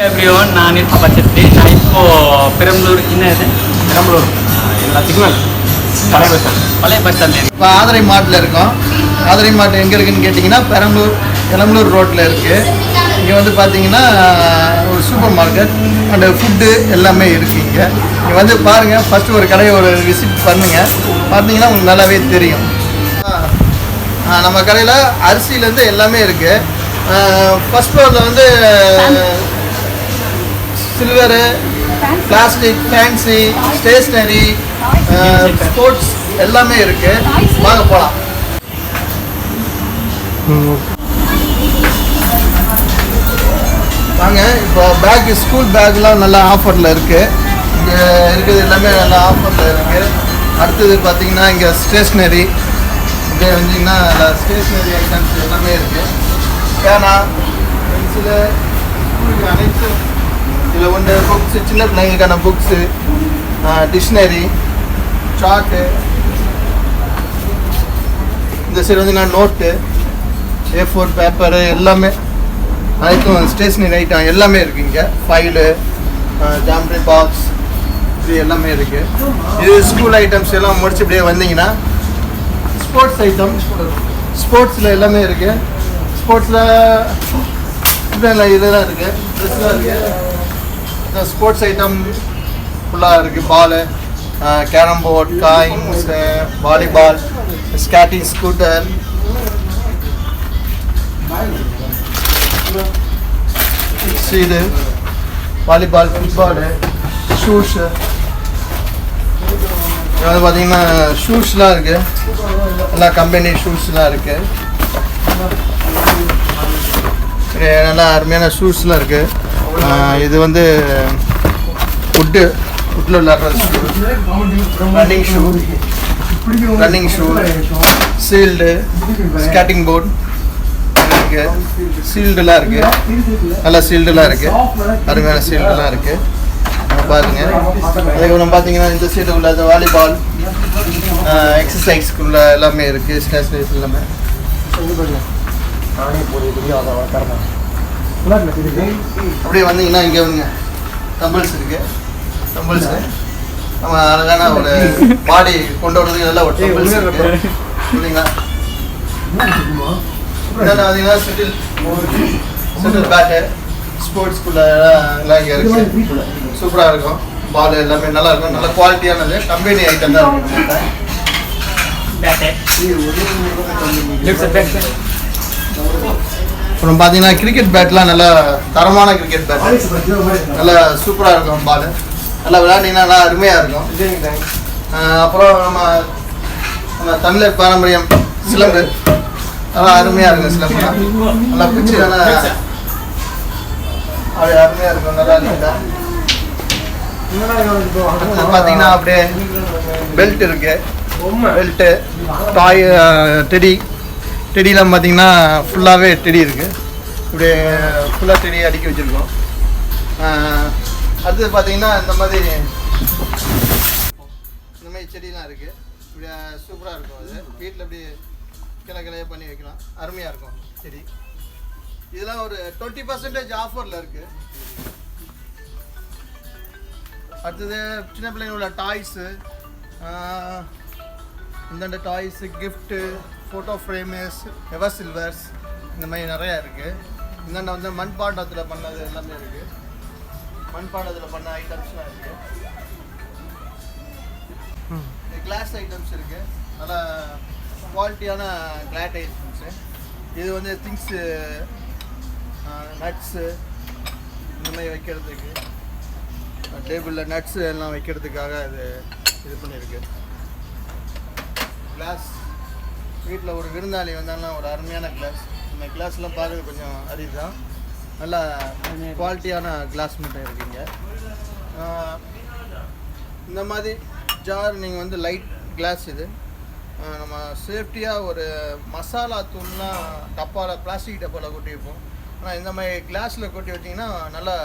Everyone, நான் இருப்பா சத்ரி. நான் இப்போது பெரம்பலூர் என்ன இது பெரம்பலூர் எல்லா சிக்னல் பழைய பஸ் ஸ்டாண்ட். இப்போ ஆதரை மாட்டில் இருக்கோம். ஆதரை மாட்டு எங்கே இருக்குதுன்னு கேட்டிங்கன்னா பெரம்பலூர் ரோட்டில் இருக்குது. இங்கே வந்து பார்த்தீங்கன்னா ஒரு சூப்பர் மார்க்கெட் அண்ட் ஃபுட்டு எல்லாமே இருக்குது. இங்கே வந்து பாருங்கள், ஃபஸ்ட்டு ஒரு கடையை ஒரு விசிட் பண்ணுங்கள். பார்த்தீங்கன்னா உங்களுக்கு நல்லாவே தெரியும். நம்ம கடையில் அரிசியிலேருந்து எல்லாமே இருக்குது. ஃபஸ்ட் ஃப்ளோரில் வந்து silver, plastic, fancy, stationery, sports எல்லாமே இருக்குது. வாங்க போகலாம். வாங்க. இப்போ ஸ்கூல் பேக்லாம் நல்லா ஆஃபரில் இருக்குது. இங்கே இருக்குது எல்லாமே நல்லா ஆஃபரில் இருக்குது. அடுத்தது பார்த்திங்கன்னா இங்கே ஸ்டேஷ்னரி, இங்கே வந்தீங்கன்னா ஸ்டேஷ்னரி ஐட்டம்ஸ் எல்லாமே இருக்குது. பேனா, பென்சிலு, ஸ்கூலுக்கு அனைத்து இதில் ஒன்று புக்ஸு, சின்ன பிள்ளைங்களுக்கான புக்ஸு, டிக்ஷனரி, சார்ட்டு, இந்த சைடு வந்து நோட்டு, A4 பேப்பரு எல்லாமே அனைத்தும் ஸ்டேஷ்னரி ஐட்டம் எல்லாமே இருக்குது. இங்கே ஃபைலு, ஜாமெட்ரி பாக்ஸ், இது எல்லாமே இருக்குது. இது ஸ்கூல் ஐட்டம்ஸ் எல்லாம் முடிச்சு இப்படியே வந்தீங்கன்னா ஸ்போர்ட்ஸ் ஐட்டம், ஸ்போர்ட்ஸில் எல்லாமே இருக்குது. ஸ்போர்ட்ஸில் இதெல்லாம் இருக்குது, ட்ரெஸ்லாம் இருக்குது. ஸ்போர்ட்ஸ் ஐட்டம் ஃபுல்லாக இருக்குது. Ball, carrom board, coins, volleyball, skating, scooter, சீடு, வாலிபால், ஃபுட்பாலு, ஷூஸு. இது வந்து பார்த்தீங்கன்னா ஷூஸ்லாம் இருக்குது. எல்லா கம்பெனி ஷூஸ்லாம் இருக்குது. நல்லா அருமையான ஷூஸ்லாம் இருக்குது. இது வந்து வுட்டில் விளையாடுற running shoe, sealed, skating board இருக்குது. சீல்டுலாம் இருக்குது, நல்லா சீல்டுலாம் இருக்குது, அருமையான சீல்டுலாம் இருக்குது. பாருங்கள். அதுக்கப்புறம் பார்த்தீங்கன்னா இந்த சைடு உள்ள வாலிபால், எக்ஸசைஸ்க்குள்ள எல்லாமே இருக்குது. ஸ்டேஷனரிஸ் எல்லாமே அப்படியே வந்தீங்கன்னா இங்கே வந்து டம்பிள்ஸ் இருக்குது. டம்பிள்ஸு நம்ம அழகான ஒரு பாடி கொண்டு வரதுக்கு நல்லா ஒரு டம்பிள்ஸ் இருக்குது இல்லைங்களா. பார்த்தீங்கன்னா செட்டில் பேட்டு, ஸ்போர்ட்ஸ்குள்ள எல்லாம் இங்கே இருக்குது. சூப்பராக இருக்கும். பால் எல்லாமே நல்லா இருக்கும். நல்ல குவாலிட்டியானது கம்பெனி ஐட்டம் தான் இருக்கும். அப்புறம் பார்த்தீங்கன்னா கிரிக்கெட் பேட்லாம் நல்லா தரமான கிரிக்கெட் பேட், நல்லா சூப்பராக இருக்கும். பால் நல்லா விளையாண்டிங்கன்னா நல்லா அருமையாக இருக்கும். அப்புறம் நம்ம தமிழர் பாரம்பரியம் சிலம்பு நல்லா அருமையாக இருக்கும். சிலம்பு நல்லா பிச்சு நல்லா அப்படியே அருமையாக இருக்கும். நல்லா இருக்கும். பார்த்தீங்கன்னா அப்படியே பெல்ட் இருக்குது. பெல்ட்டு, டாய், டெடிலாம் பார்த்தீங்கன்னா ஃபுல்லாகவே டெடி இருக்குது. இப்படியே ஃபுல்லாக டெடி அடுக்கி வச்சுருக்கோம். அடுத்தது பார்த்தீங்கன்னா இந்த மாதிரி செடிலாம் இருக்குது. இப்படி சூப்பராக இருக்கும். அது வீட்டில் இப்படி கிளையாக பண்ணி வைக்கலாம். அருமையாக இருக்கும் செடி. இதெல்லாம் ஒரு 20% ஆஃபரில் இருக்குது. அடுத்தது சின்ன பிள்ளைங்களோட டாய்ஸு, இந்தாண்ட டாய்ஸு, கிஃப்ட்டு, ஃபோட்டோ ஃப்ரேமஸ், எவர் சில்வர்ஸ், இந்த மாதிரி நிறையா இருக்குது. இந்தாண்ட வந்து மண்பாண்டத்தில் பண்ணது எல்லாமே இருக்குது. மண்பாண்டத்தில் பண்ண ஐட்டம்ஸ்லாம் இருக்குது. கிளாஸ் ஐட்டம்ஸ் இருக்குது. நல்லா குவாலிட்டியான கிளாட் ஐட்டம்ஸு. இது வந்து திங்ஸு, நட்ஸு இந்த மாதிரி வைக்கிறதுக்கு, டேபிளில் நட்ஸு எல்லாம் வைக்கிறதுக்காக இது பண்ணியிருக்கு. கிளாஸ் வீட்டில் ஒரு விருந்தாளி வந்தாலும் ஒரு அருமையான கிளாஸ். இந்த கிளாஸ்லாம் பார்க்குறது கொஞ்சம் அரிது தான். நல்லா குவாலிட்டியான கிளாஸ் மட்டும் இருக்குங்க. இந்த மாதிரி ஜார் நீங்கள் வந்து லைட் கிளாஸ். இது நம்ம சேஃப்டியாக ஒரு மசாலா தூள்லாம் டப்பாவில், பிளாஸ்டிக் டப்பாவில் கொட்டி வைப்போம். ஆனால் இந்த மாதிரி கிளாஸில் கொட்டி வச்சிங்கன்னா நல்லா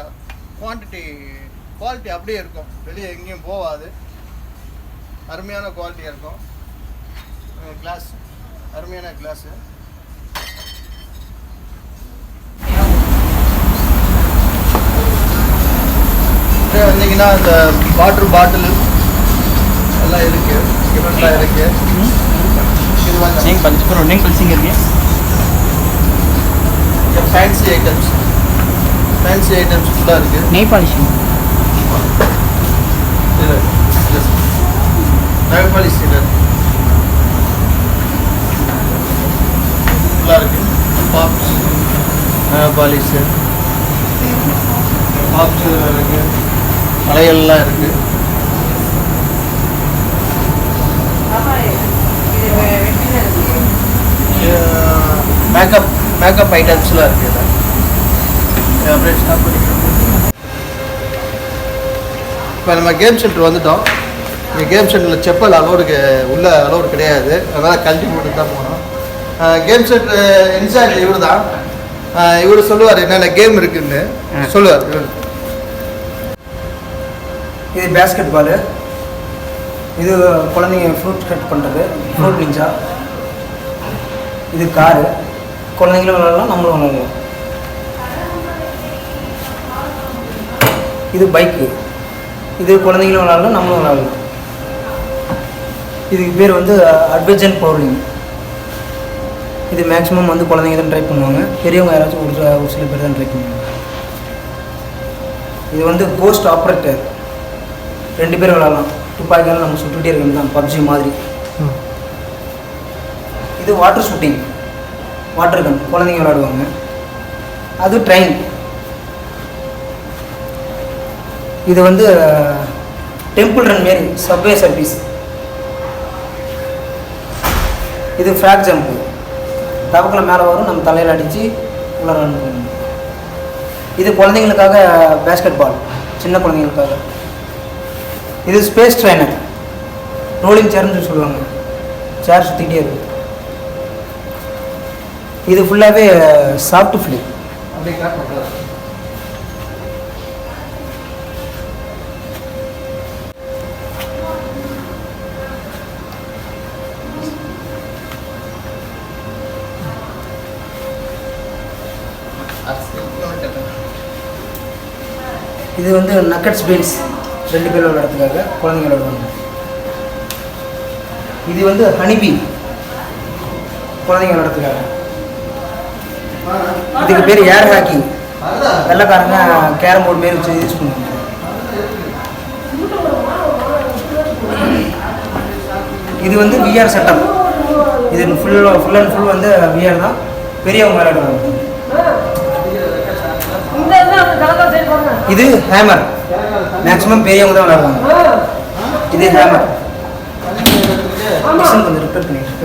குவாலிட்டி அப்படியே இருக்கும். வெளியே எங்கேயும் போகாது. அருமையான குவாலிட்டியாக இருக்கும். கிளாஸ் அருமையான கிளாஸு. பார்த்தீங்கன்னா இந்த வாட்டர் பாட்டில் எல்லாம் இருக்குது, எல்லாம் இருக்குது. இது வந்து नहीं पंच करो नहीं पंचिंग करके ஃபேன்சி ஐட்டம்ஸ் ஃபுல்லாக இருக்குது. नहीं पॉलिशिंग இது நகை பாலிஷ் இது ஃபுல்லாக இருக்குது. பாப்ஸ் நகை பாலிஷு பாப்ஸ் இருக்குது, வளையல்லாம் இருக்குது. மேக்கப் ஐட்டம்ஸ்லாம் இருக்குது. அப்படியே ஸ்டாப் பண்ணிக்கிறோம். இப்போ நம்ம கேம் சென்டர் வந்துட்டோம். இந்த கேம் சென்டரில் செப்பல் அலோடு கிடையாது, அதனால் கழட்டி போட்டு தான் போகணும். கேம் சென்டர் இன்சார்ஜ் இவர் தான். இவர் சொல்லுவார் என்னென்ன கேம் இருக்குன்னு சொல்லுவார். இது பேஸ்கெட் பாலு, இது குழந்தைங்க ஃப்ரூட் கட் பண்ணுறது, ஃப்ரூட் நிஞ்சா. இது காரு, குழந்தைங்களும் விளாடலாம், நம்மளும் விளாடலாம். இது பைக்கு, இது குழந்தைங்களும் விளாடலாம், நம்மளும் விளாடலாம். இதுக்கு பேர் வந்து அட்வென்ச்சர் பவுலிங். இது மேக்ஸிமம் வந்து குழந்தைங்க தான் ட்ரை பண்ணுவாங்க, பெரியவங்க யாராச்சும் ஒரு சில பேர் தான் ட்ரை பண்ணுவாங்க. இது வந்து கோஸ்ட் ஆப்ரேட்டர், 2 பேர் விளாடலாம். துப்பாக்கியால் நம்ம சுட்டுகிட்டே இருக்க தான், பப்ஜி மாதிரி. இது வாட்டர் ஷூட்டிங், வாட்டர் கன், குழந்தைங்க விளாடுவாங்க. அது ட்ரெயின். இது வந்து டெம்பிள் ரன் மாரி, சப்வே சர்வீஸ். இது ஃப்ராக் ஜம்ப்பு, தவக்கில் மேலே வரும், நம்ம தலையில் அடித்து உள்ள ரன் பண்ணணும். இது குழந்தைங்களுக்காக பேஸ்கெட் பால், சின்ன குழந்தைங்களுக்காக. இது ஸ்பேஸ் ட்ரைனர், ரோலிங் சேர்னு சொல்லுவாங்க, சேர் சுற்றிக்கிட்டே இருக்கும். இது ஃபுல்லாகவே சாஃப்ட் ஃப்ளிப். அப்படி கிராப் பண்ணுறது. இது வந்து நக்கட்ஸ் பீன்ஸ், 2 பேர் விளையாடுறதுக்காக குழந்தைங்க விளையாடுவாங்க. இது வந்து ஹனிபி, குழந்தைங்க விளையாடுறதுக்காக. இதுக்கு பேர் ஏர் ஹாக்கி, வெள்ளைக்காரங்க கேரம் போர்டு மாரி வச்சு யூஸ் பண்ணுவாங்க. இது வந்து விஆர் செட்டப். இது ஃபுல் அண்ட் ஃபுல் வந்து விஆர் தான், பெரியவங்க விளையாடுவாங்க. இது ஹேமர், மேக்ஸிமம் பெரியவங்க தான் விளையாடுவாங்க. இது ஹேமர். மிஷின் கொஞ்சம் ரிப்பேர் பண்ணிட்டு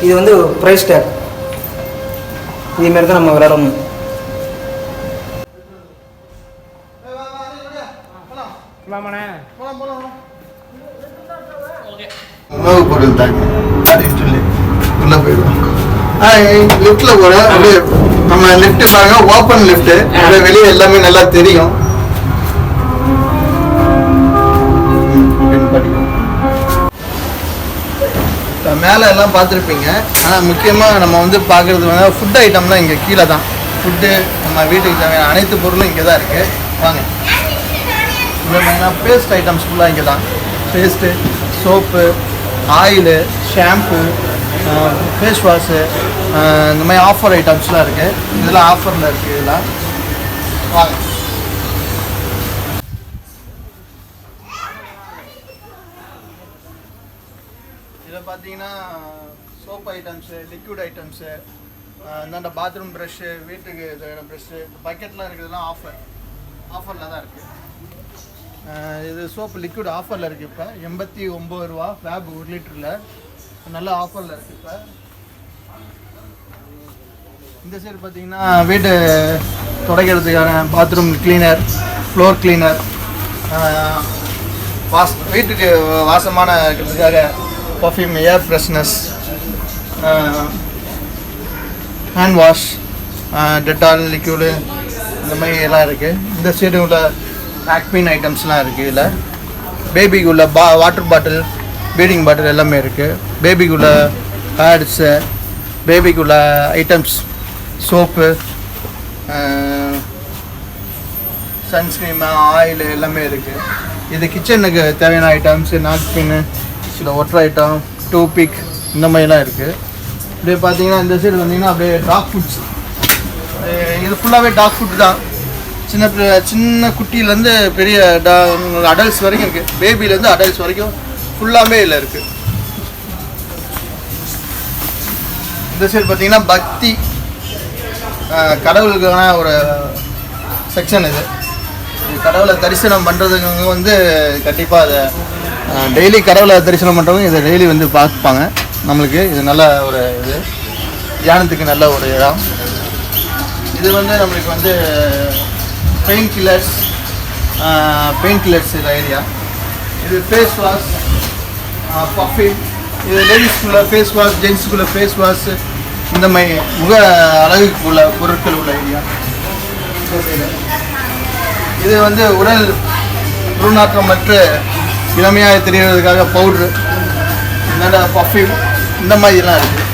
இது வந்து ப்ரைஸ் டேக். இதேமாரி தான் நம்ம விளையாடணும். உணவு பொருள் தாங்க அப்படின்னு சொல்லி உள்ளே போயிடுவோம். லிஃப்ட்டில் போகிற அப்படியே நம்ம லிஃப்ட் பாருங்க, ஓப்பன் லிஃப்ட்டு, அப்படியே வெளியே எல்லாமே நல்லா தெரியும். மேலே எல்லாம் பார்த்துருப்பீங்க. ஆனால் முக்கியமாக நம்ம வந்து பார்க்குறது வந்து ஃபுட் ஐட்டம்லாம் இங்கே கீழே தான். ஃபுட்டு நம்ம வீட்டுக்கு தேவையான அனைத்து பொருளும் இங்கே தான் இருக்குது. வாங்க. மெயினாக பேஸ்ட் ஐட்டம்ஸ் ஃபுல்லாக இங்கே தான். Paste, soap, oil, shampoo, face wash, இந்த மாதிரி ஆஃபர் ஐட்டம்ஸ்லாம் இருக்குது. இதெல்லாம் ஆஃபரில் இருக்குது. இதெல்லாம் வாங்க. இதில் பார்த்தீங்கன்னா சோப் ஐட்டம்ஸு, லிக்விட் ஐட்டம்ஸு, இந்தாண்ட பாத்ரூம் ப்ரஷ்ஷு, வீட்டுக்கு தேவையான ப்ரஷ்ஷு, பக்கெட்லாம் இருக்கிறதுலாம் ஆஃபரில் தான் இருக்குது. இது சோப்பு லிக்விட் ஆஃபரில் இருக்குது. இப்போ 89 ரூபா ஃபேப் 1 லிட்டரில் நல்ல ஆஃபரில் இருக்குது. இப்போ இந்த சைடு பார்த்தீங்கன்னா வீட்டு துடைக்கிறதுக்கான பாத்ரூம் கிளீனர், ஃப்ளோர் கிளீனர், வீட்டுக்கு வாசமான இருக்கிறதுக்காக perfume, air freshness, hand wash, Dettol liquid, இந்த மாதிரி எல்லாம் இருக்குது. இந்த சைடு உள்ள ஆக்பின் ஐட்டம்ஸ்லாம் இருக்குது. இதில் பேபிக்கு உள்ள வாட்டர் பாட்டில், ஃபீடிங் பாட்டில் எல்லாமே இருக்குது. பேபிக்கு உள்ள பேட்ஸு, பேபிக்கு உள்ள ஐட்டம்ஸ் சோப்பு, சன்ஸ்க்ரீம், ஆயில் எல்லாமே இருக்குது. இது கிச்சனுக்கு தேவையான ஐட்டம்ஸ், நாப்கின்னு, சில ஒட்டர் ஐட்டம், டூபிக் இந்த மாதிரிலாம் இருக்குது. அப்படியே பார்த்தீங்கன்னா இந்த சைடு வந்தீங்கன்னா அப்படியே டாக் ஃபுட்ஸ். இது ஃபுல்லாகவே டாக் ஃபுட் தான். சின்ன குட்டியிலேருந்து பெரிய அடல்ட்ஸ் வரைக்கும் இருக்குது. பேபிலேருந்து அடல்ட்ஸ் வரைக்கும் ஃபுல்லாமே இதில் இருக்குது. இந்த சைடு பார்த்தீங்கன்னா பக்தி கடவுளுக்கான ஒரு செக்ஷன். இது கடவுளை தரிசனம் பண்ணுறதுக்கு வந்து கண்டிப்பாக அதை டெய்லி கடவுளை தரிசனம் பண்ணுறவங்க இதை டெய்லி வந்து பார்ப்பாங்க. நம்மளுக்கு இது நல்ல ஒரு இது தியானத்துக்கு நல்ல ஒரு இடம். இது வந்து நம்மளுக்கு வந்து பெயின் கில்லர்ஸ் இது ஏரியா. இது ஃபேஸ் வாஷ், பர்ஃப்யூம். இது லேடிஸ்க்குள்ள ஃபேஸ் வாஷ், ஜென்ஸுக்குள்ள ஃபேஸ் வாஷ், இந்த மாதிரி முக அழகுக்கு உள்ள பொருட்கள் உள்ள ஏரியா. இது வந்து உடல் துர்நாற்றமற்ற இளமையாக தெரிகிறதுக்காக பவுட்ரு, என்னென்ன பர்ஃப்யூம் இந்த மாதிரிலாம் இருக்குது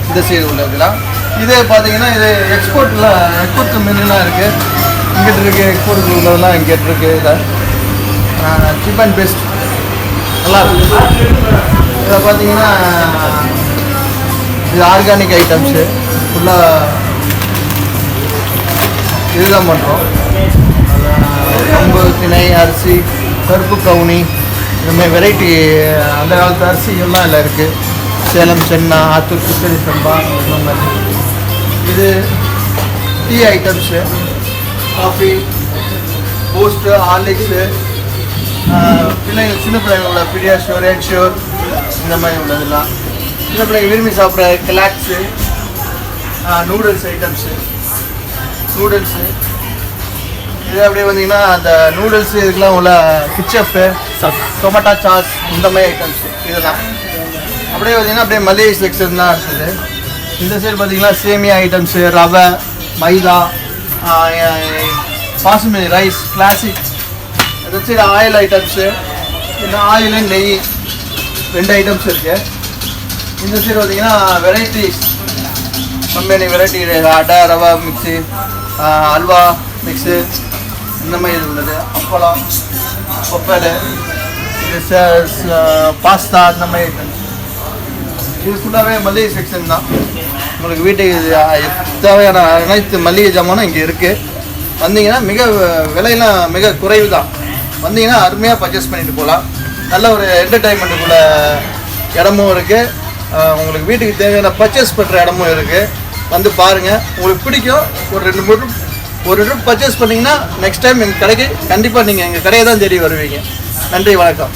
இந்த சைடு உள்ளதுலாம். இதே பார்த்தீங்கன்னா இது எக்ஸ்போர்ட் கம்பெனிலாம் இருக்குது. இங்கிட்ட இருக்குது எக்ஸ்போர்ட் உள்ளதெல்லாம் இங்கிட்ட இருக்குது. இதை சீப் அண்ட் பெஸ்ட் நல்லா இருக்குது. இதை பார்த்தீங்கன்னா இது ஆர்கானிக் ஐட்டம்ஸு ஃபுல்லாக இதுதான் பண்ணுறோம். கம்பு, திணை, அரிசி, கருப்பு கவுனி, இந்தமாதிரி வெரைட்டி அந்த காலத்து அரிசி எல்லாம் இதில் இருக்குது. சேலம், சென்னா, ஆத்தூர், கிருஷ்ணகிரி சம்பா இந்த மாதிரி. இது tea items, coffee, boost, Horlicks, சின்ன பிள்ளைங்களோட பீடியாஷோர், என்ஷோர் இந்த மாதிரி உள்ளதெல்லாம். சின்ன பிள்ளைங்க விரும்பி சாப்பிட்ற கிளாக்ஸு, நூடுல்ஸ் ஐட்டம்ஸு, நூடுல்ஸு. இது அப்படியே வந்தீங்கன்னா அந்த நூடுல்ஸு இதுக்கெலாம் உள்ள கிச்சப்பு, டொமேட்டோ சாஸ் இந்த மாதிரி ஐட்டம்ஸு இதெல்லாம். அப்படியே பார்த்தீங்கன்னா அப்படியே மல்லிகை செக்ஷன் தான் இருக்குது. இந்த சைடு பார்த்தீங்கன்னா சேமியா ஐட்டம்ஸு, ரவை, மைதா, பாசுமதி ரைஸ், கிளாசிக். இந்த சைடு ஆயில் ஐட்டம்ஸு, இந்த ஆயிலு, நெய் 2 ஐட்டம்ஸ் இருக்குது. இந்த சைடு பார்த்தீங்கன்னா வெரைட்டிஸ் கம்பெனி வெரைட்டி அடை, ரவா மிக்ஸு, அல்வா மிக்ஸு இந்த மாதிரி இது உள்ளது. அப்பளம், கொப்பல், இது பாஸ்தா இந்த மாதிரி ஐட்டம்ஸ். இது ஃபுல்லாகவே மல்லிகை செக்ஷன் தான். உங்களுக்கு வீட்டுக்கு தேவையான அனைத்து மல்லிகை ஜாமானும் இங்கே இருக்குது. வந்தீங்கன்னா விலையெல்லாம் மிக குறைவு தான். வந்தீங்கன்னா அருமையாக பர்ச்சேஸ் பண்ணிட்டு போகலாம். நல்ல ஒரு என்டர்டைன்மெண்ட்டுக்குள்ள இடமும் இருக்குது. உங்களுக்கு வீட்டுக்கு தேவையான பர்ச்சேஸ் பண்ணுற இடமும் இருக்குது. வந்து பாருங்கள், உங்களுக்கு பிடிக்கும். ஒரு ட்ரிப் பர்ச்சேஸ் பண்ணிங்கன்னா நெக்ஸ்ட் டைம் எங்கள் கடைக்கு கண்டிப்பாக நீங்கள் எங்கள் கடையை தான் தேடி வருவீங்க. நன்றி, வணக்கம்.